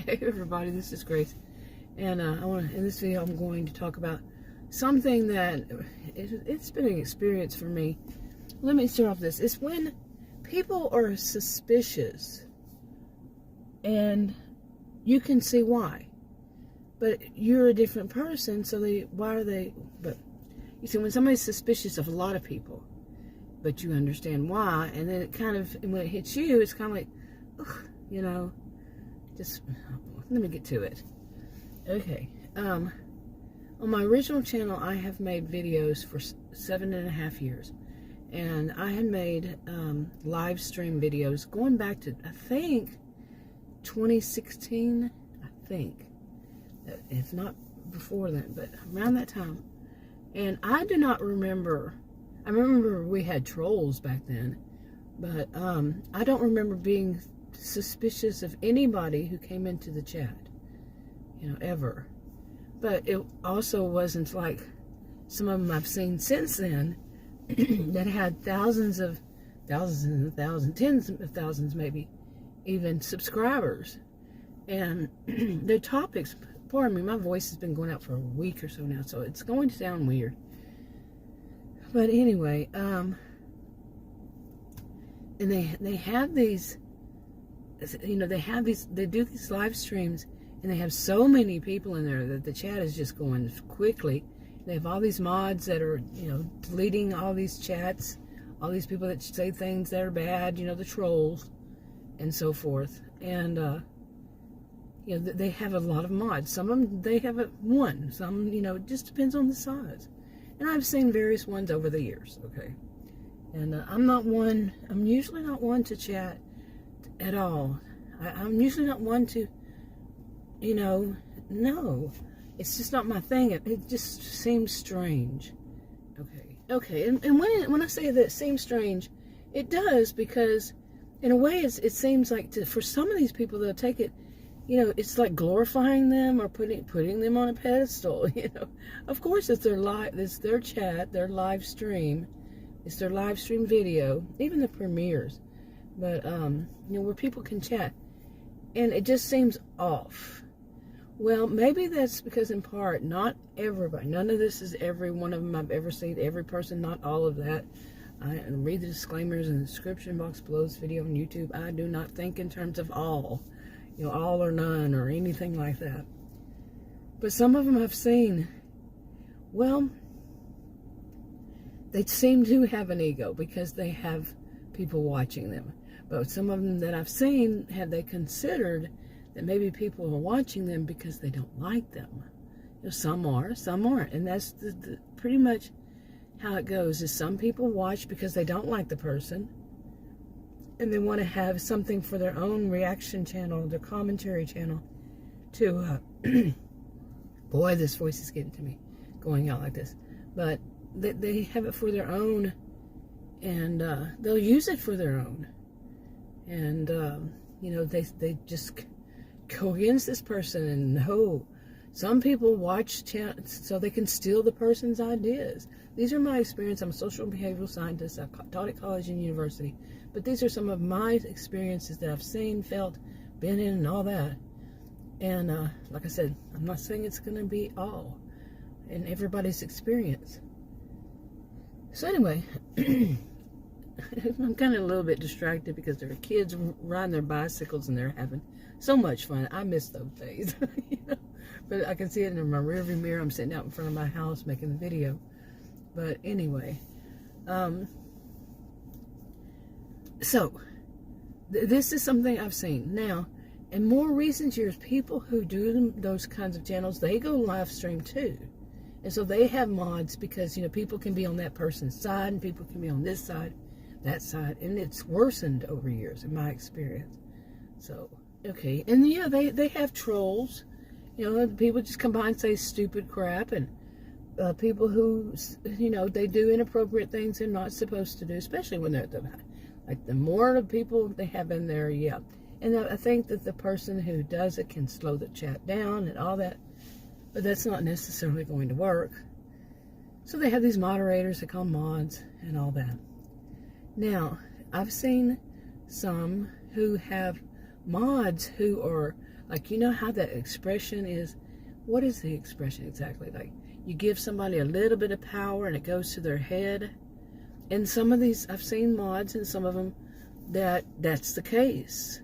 Hey everybody, this is Grace, and in this video I'm going to talk about something that it's been an experience for me. Let me start off this. It's when people are suspicious, and you can see why, but you're a different person, so why are they? But you see, when somebody's suspicious of a lot of people, but you understand why, and then when it hits you, it's kind of like, ugh, you know. Just let me get to it. Okay. On my original channel, I have made videos for 7.5 years, and I had made live stream videos going back to, I think, 2016. I think, if not before then, but around that time. And I do not remember. I remember we had trolls back then, but I don't remember being suspicious of anybody who came into the chat, ever. But it also wasn't like some of them I've seen since then that had tens of thousands, maybe even subscribers. And their topics, pardon me, my voice has been going out for a week or so now, so it's going to sound weird. But anyway, and they have these, they do these live streams, and they have so many people in there that the chat is just going quickly. They have all these mods that are, deleting all these chats, all these people that say things that are bad, the trolls, and so forth. And, they have a lot of mods. Some of them, they have one. Some, it just depends on the size. And I've seen various ones over the years, okay? And I'm usually not one to chat at all. I'm usually not one to, no, it's just not my thing. It just seems strange. Okay, and when I say that it seems strange, it does, because in a way it seems like for some of these people, they'll take it, it's like glorifying them or putting them on a pedestal. Of course it's their chat, their live stream, it's their live stream video, even the premieres. But, where people can chat. And it just seems off. Well, maybe that's because, in part, not everybody. None of this is every one of them I've ever seen. Every person, not all of that. I read the disclaimers in the description box below this video on YouTube. I do not think in terms of all. All or none or anything like that. But some of them I've seen, well, they seem to have an ego because they have people watching them. But some of them that I've seen, have they considered that maybe people are watching them because they don't like them? Some are, some aren't. And that's pretty much how it goes, is some people watch because they don't like the person, and they want to have something for their own reaction channel, their commentary channel, to, boy, this voice is getting to me, going out like this. But they have it for their own, and they'll use it for their own. And, they just go against this person. And no, some people watch so they can steal the person's ideas. These are my experience. I'm a social behavioral scientist. I taught at college and university. But these are some of my experiences that I've seen, felt, been in, and all that. And like I said, I'm not saying it's going to be all in everybody's experience. So anyway, I'm kind of a little bit distracted because there are kids riding their bicycles and they're having so much fun. I miss those days, But I can see it in my rearview mirror. I'm sitting out in front of my house making the video. But anyway, so this is something I've seen. Now, in more recent years, people who do those kinds of channels, they go live stream too. And so they have mods because, people can be on that person's side and people can be on this side, that side. And it's worsened over years in my experience. So, okay. And yeah, they have trolls. People just come by and say stupid crap. And people who, they do inappropriate things they're not supposed to do, especially when they're the more of people they have in there, yeah. And I think that the person who does it can slow the chat down and all that. But that's not necessarily going to work. So they have these moderators, they call mods, and all that. Now, I've seen some who have mods who are, like, you know how that expression is, what is the expression exactly? Like, you give somebody a little bit of power and it goes to their head. And some of these, I've seen mods and some of them that's the case.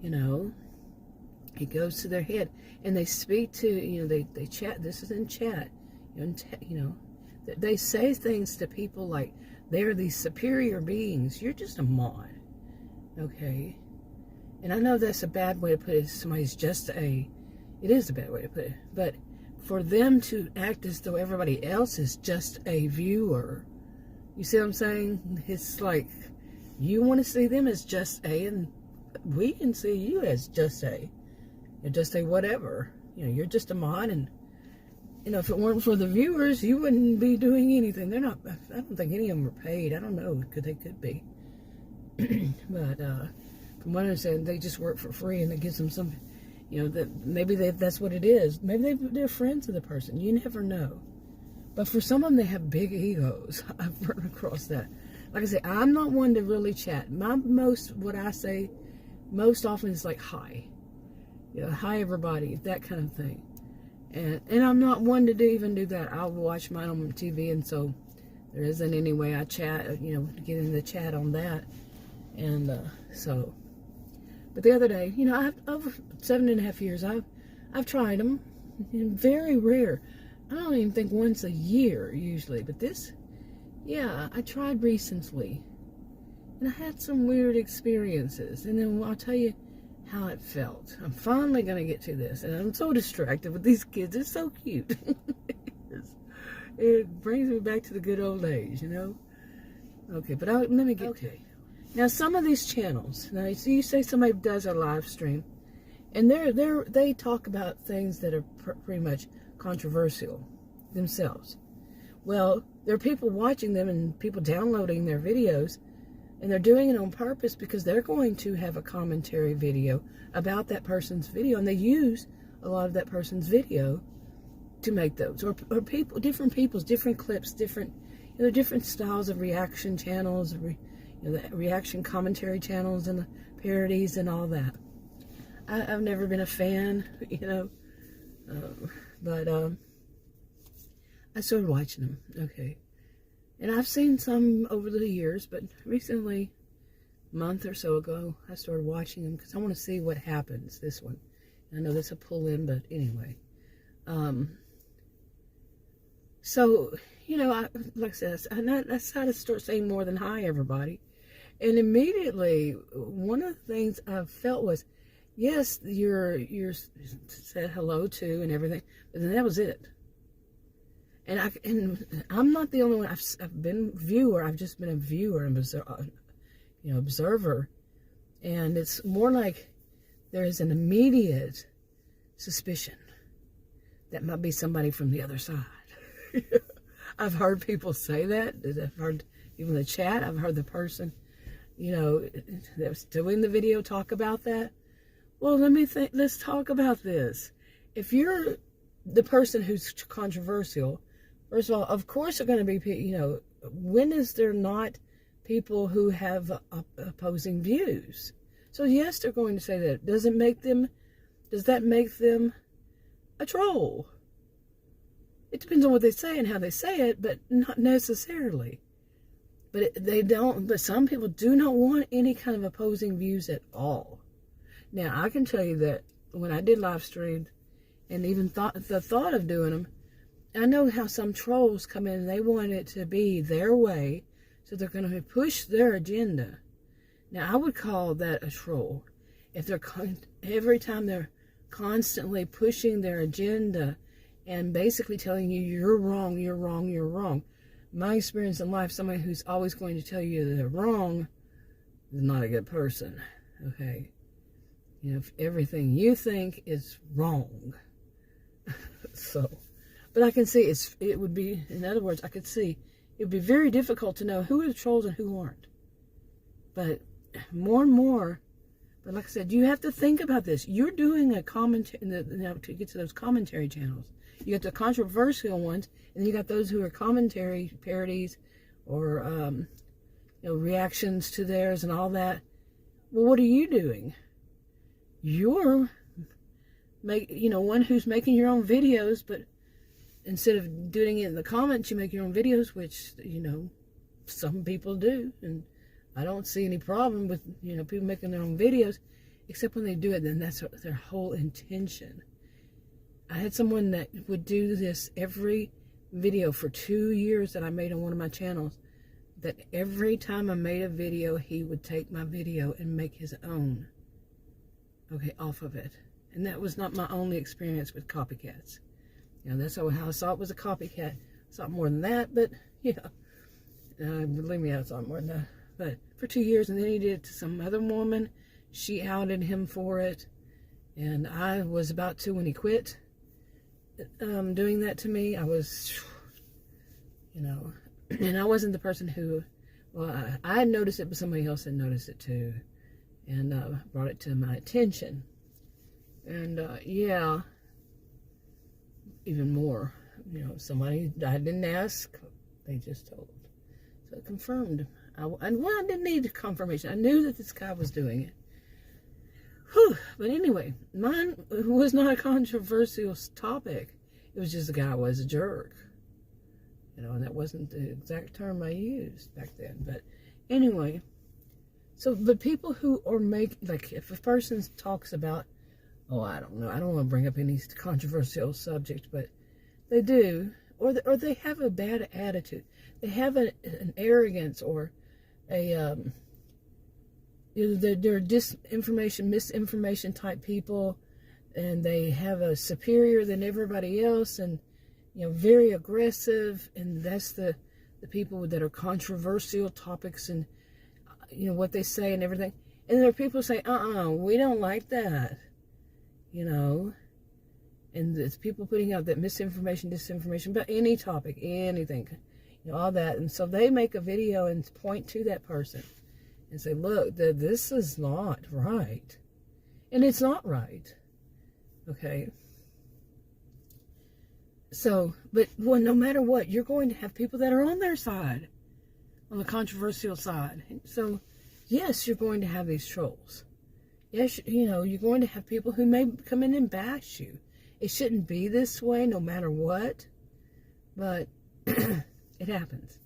You know, it goes to their head and they speak to, you know, they chat. This is in chat. You know, they say things to people like they're these superior beings. You're just a mod. Okay. And I know that's a bad way to put it. Somebody's just it is a bad way to put it. But for them to act as though everybody else is just a viewer, you see what I'm saying? It's like, you want to see them as just a, and we can see you as just a. You're just a whatever. You know, you're just a mod, and, you know, if it weren't for the viewers, you wouldn't be doing anything. They're not, I don't think any of them are paid. I don't know. They could be. But from what I understand, they just work for free, and it gives them some, you know, that maybe that's what it is. Maybe they're friends of the person. You never know. But for some of them, they have big egos. I've run across that. Like I say, I'm not one to really chat. What I say most often is like, hi. You know, hi everybody, that kind of thing. And I'm not one to even do that. I'll watch mine on TV, and so there isn't any way I chat, you know, to get in the chat on that. And so, but the other day, you know, over 7.5 years, I've tried them. Very rare. I don't even think once a year usually, but this, yeah, I tried recently, and I had some weird experiences, and then I'll tell you how it felt. I'm finally going to get to this, and I'm so distracted with these kids. It's so cute. It brings me back to the good old days, you know? Okay, but let me get to it. Now, some of these channels, now you say somebody does a live stream, and they talk about things that are pretty much controversial themselves. Well, there are people watching them and people downloading their videos, and they're doing it on purpose because they're going to have a commentary video about that person's video, and they use a lot of that person's video to make those. Or different people's, different clips, different, you know, different styles of reaction channels, you know, the reaction commentary channels and the parodies and all that. I've never been a fan, you know, but I started watching them, okay. And I've seen some over the years, but recently, a month or so ago, I started watching them because I want to see what happens, this one. I know that's a pull-in, but anyway. So, you know, like I said, I decided to start saying more than hi, everybody. And immediately, one of the things I felt was, yes, you're said hello to and everything, but then that was it. And I'm not the only one. I've been viewer. I've just been a viewer and you know, observer. And it's more like there is an immediate suspicion that might be somebody from the other side. I've heard people say that. I've heard even the chat. I've heard the person, you know, that was doing the video talk about that. Well, let's talk about this. If you're the person who's controversial, first of all, of course there are going to be, you know, when is there not people who have opposing views? So yes, they're going to say that. Does that make them a troll? It depends on what they say and how they say it, but not necessarily. But but some people do not want any kind of opposing views at all. Now, I can tell you that when I did live stream and even the thought of doing them, I know how some trolls come in and they want it to be their way, so they're going to push their agenda. Now, I would call that a troll. If they're every time they're constantly pushing their agenda and basically telling you you're wrong, you're wrong, you're wrong. My experience in life, somebody who's always going to tell you they're wrong is not a good person, okay? You know, if everything you think is wrong. So, but I can see it would be, in other words, I could see it would be very difficult to know who are the trolls and who aren't. But more and more, but like I said, you have to think about this. You're doing a commentary, to get to those commentary channels. You got the controversial ones, and then you got those who are commentary parodies or you know, reactions to theirs and all that. Well, what are you doing? you're one who's making your own videos, but instead of doing it in the comments, you make your own videos, which, some people do. And I don't see any problem with, people making their own videos, except when they do it, then that's their whole intention. I had someone that would do this every video for 2 years that I made on one of my channels, that every time I made a video, he would take my video and make his own, off of it. And that was not my only experience with copycats. That's how I saw it was a copycat. I saw it more than that, but, believe me, I saw it more than that. But for 2 years, and then he did it to some other woman. She outed him for it. And I was about to when he quit doing that to me. I was, and I wasn't the person who, I had noticed it, but somebody else had noticed it too. And brought it to my attention. And, even more, somebody, I didn't ask, they just told. So it confirmed. I didn't need confirmation. I knew that this guy was doing it. Whew. But anyway, mine was not a controversial topic. It was just the guy was a jerk. And that wasn't the exact term I used back then. But anyway, but people who are if a person talks about, I don't know, I don't want to bring up any controversial subject, but they do, or they have a bad attitude. They have an arrogance, or they're disinformation, misinformation type people, and they have a superior than everybody else, and very aggressive, and that's the people that are controversial topics, and what they say and everything. And there are people who say, we don't like that. And it's people putting out that misinformation, disinformation about any topic, anything, all that. And so they make a video and point to that person and say, look, this is not right. And it's not right. Okay. So, but no matter what, you're going to have people that are on their side, on the controversial side. So, yes, you're going to have these trolls. Yes, you're going to have people who may come in and bash you. It shouldn't be this way no matter what. But it happens.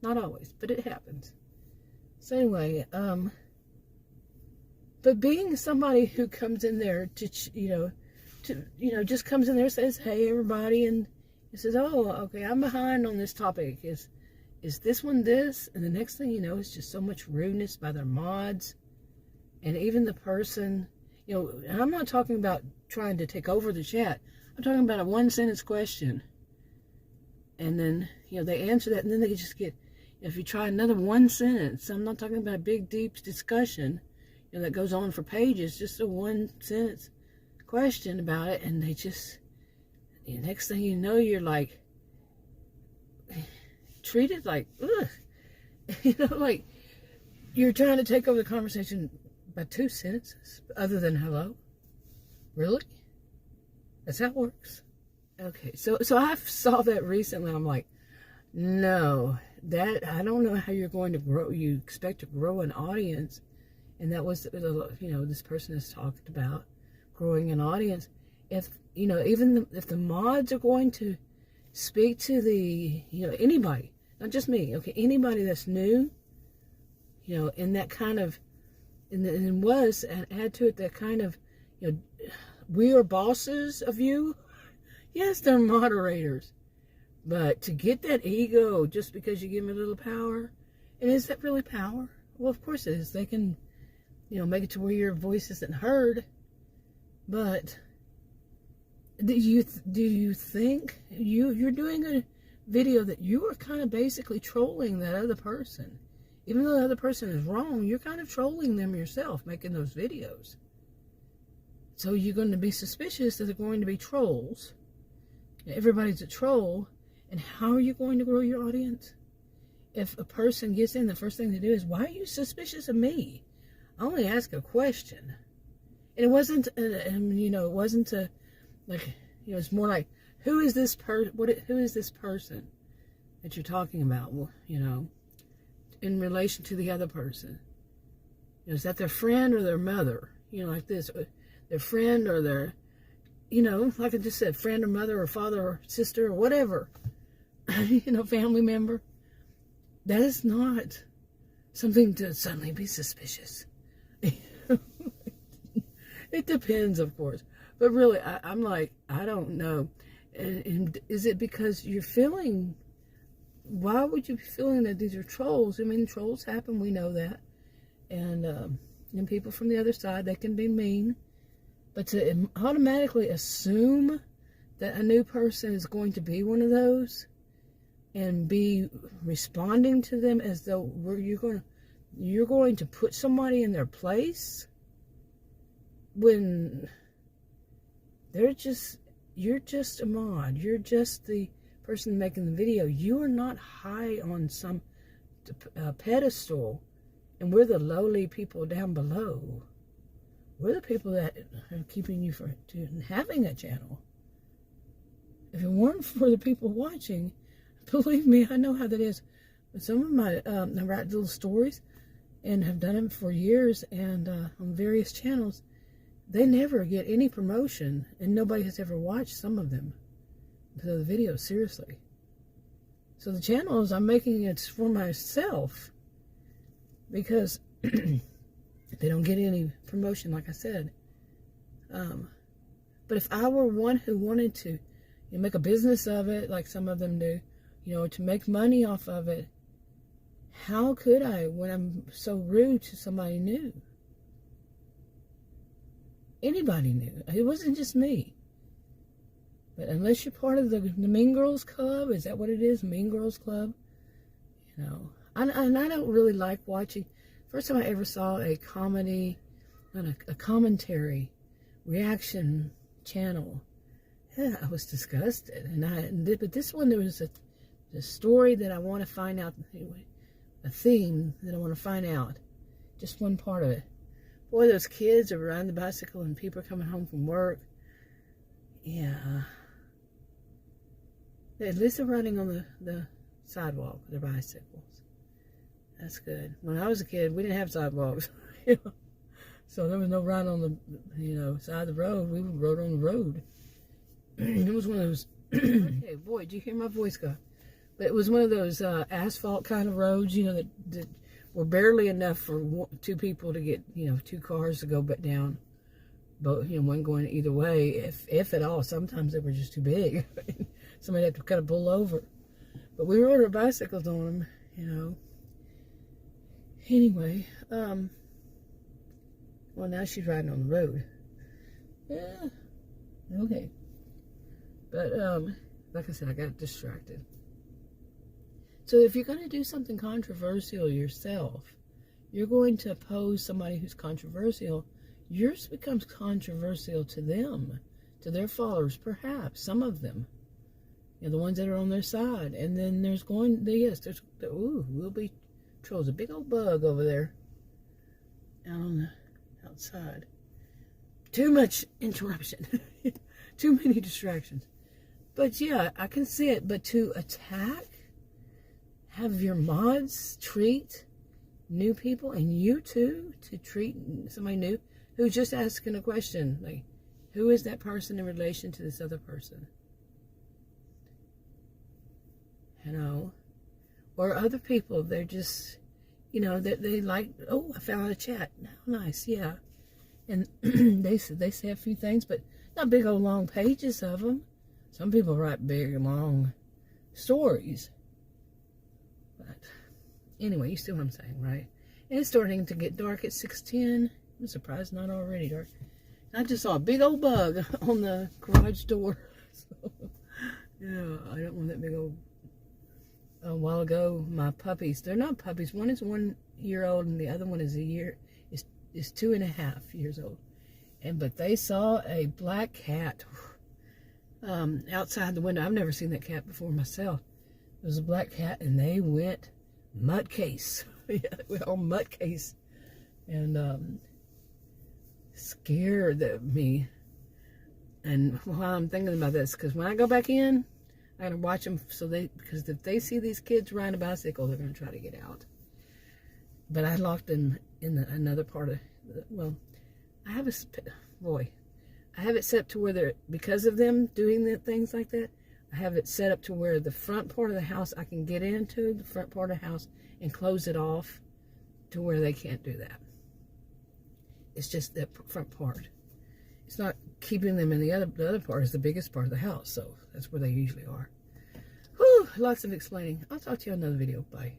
Not always, but it happens. So anyway, but being somebody who comes in there to just comes in there and says, hey, everybody, and it says, okay, I'm behind on this topic. Is this one this? And the next thing you know, it's just so much rudeness by their mods. And even the person, and I'm not talking about trying to take over the chat. I'm talking about a one-sentence question. And then, they answer that, and then they just get, if you try another one sentence, I'm not talking about a big, deep discussion, that goes on for pages, just a one-sentence question about it, and they just, the next thing you know, you're like, treated like, ugh. Like, you're trying to take over the conversation by 2 sentences, other than hello? Really? That's how it works. Okay, so I saw that recently. I'm like, no, I don't know how you're going to grow. You expect to grow an audience, and that was, this person has talked about growing an audience. If if the mods are going to speak to the anybody, not just me, okay, anybody that's new, in that kind of. And add to it that kind of, we are bosses of you. Yes, they're moderators. But to get that ego just because you give them a little power, and is that really power? Well, of course it is. They can, make it to where your voice isn't heard. But do you think you're doing a video that you are kind of basically trolling that other person? Even though the other person is wrong, you're kind of trolling them yourself, making those videos. So you're going to be suspicious that they're going to be trolls. Everybody's a troll. And how are you going to grow your audience? If a person gets in, the first thing they do is, why are you suspicious of me? I only ask a question. And it wasn't, it wasn't it's more like, who is this person that you're talking about? Well, in relation to the other person. Is that their friend or their mother? Like this. their friend or their, like I just said, friend or mother or father or sister or whatever, family member. That is not something to suddenly be suspicious. It depends, of course. But really, I'm like, I don't know. And is it because you're feeling, why would you be feeling that these are trolls? I mean, trolls happen, we know that. And people from the other side, they can be mean. But to automatically assume that a new person is going to be one of those and be responding to them as though you're going to put somebody in their place when you're just a mod. You're just the person making the video. You are not high on some pedestal, and we're the lowly people down below. We're the people that are keeping you from having a channel. If it weren't for the people watching, believe me, I know how that is. But some of my, I write little stories and have done them for years and on various channels. They never get any promotion, and nobody has ever watched some of them. The videos, seriously. So the channels, I'm making it for myself because they don't get any promotion, like I said. But if I were one who wanted to make a business of it, like some of them do, to make money off of it, how could I when I'm so rude to somebody new? Anybody new. It wasn't just me. But unless you're part of the Mean Girls Club, is that what it is? Mean Girls Club? And I don't really like watching. First time I ever saw a comedy, a commentary, reaction channel, I was disgusted. But this one, there was a story that I want to find out, a theme that I want to find out. Just one part of it. Boy, those kids are riding the bicycle and people are coming home from work. Yeah. At least they're riding on the sidewalk with their bicycles. That's good. When I was a kid, we didn't have sidewalks. So there was no ride on the, side of the road. We rode on the road. It was one of those, okay, boy, did you hear my voice go? But it was one of those asphalt kind of roads, that were barely enough for two people to get, two cars to go back down. But, one going either way, if at all. Sometimes they were just too big. Somebody had to kind of pull over. But we rode our bicycles on them, Anyway, well, now she's riding on the road. Yeah, okay. But, like I said, I got distracted. So if you're going to do something controversial yourself, you're going to oppose somebody who's controversial, yours becomes controversial to them, to their followers, perhaps, some of them. The ones that are on their side. And then there's will be trolls. A big old bug over there out on the outside. Too much interruption. Too many distractions. But yeah, I can see it. But to attack, have your mods treat new people, and you too, to treat somebody new who's just asking a question, like, who is that person in relation to this other person? Or other people, they're just, they like, oh, I found a chat. How nice, yeah. And they say a few things, but not big old long pages of them. Some people write big long stories. But anyway, you see what I'm saying, right? And it's starting to get dark at 6:10. I'm surprised not already dark. I just saw a big old bug on the garage door. So, yeah, I don't want that big old. A while ago, my puppies, they're not puppies. One is 1 year old and the other one is is 2.5 years old. But they saw a black cat outside the window. I've never seen that cat before myself. It was a black cat, and they went mutt case. Yeah, they went all mutt case. And scared me. And while I'm thinking about this, because when I go back in, I gotta watch them because if they see these kids riding a bicycle, they're gonna try to get out. But I locked them in another part of, I have boy, I have it set up to where they're, because of them doing the things like that, I have it set up to where the front part of the house, I can get into the front part of the house and close it off to where they can't do that. It's just that front part. It's not keeping them in the other part is the biggest part of the house, so that's where they usually are. Whew, lots of explaining. I'll talk to you in another video. Bye.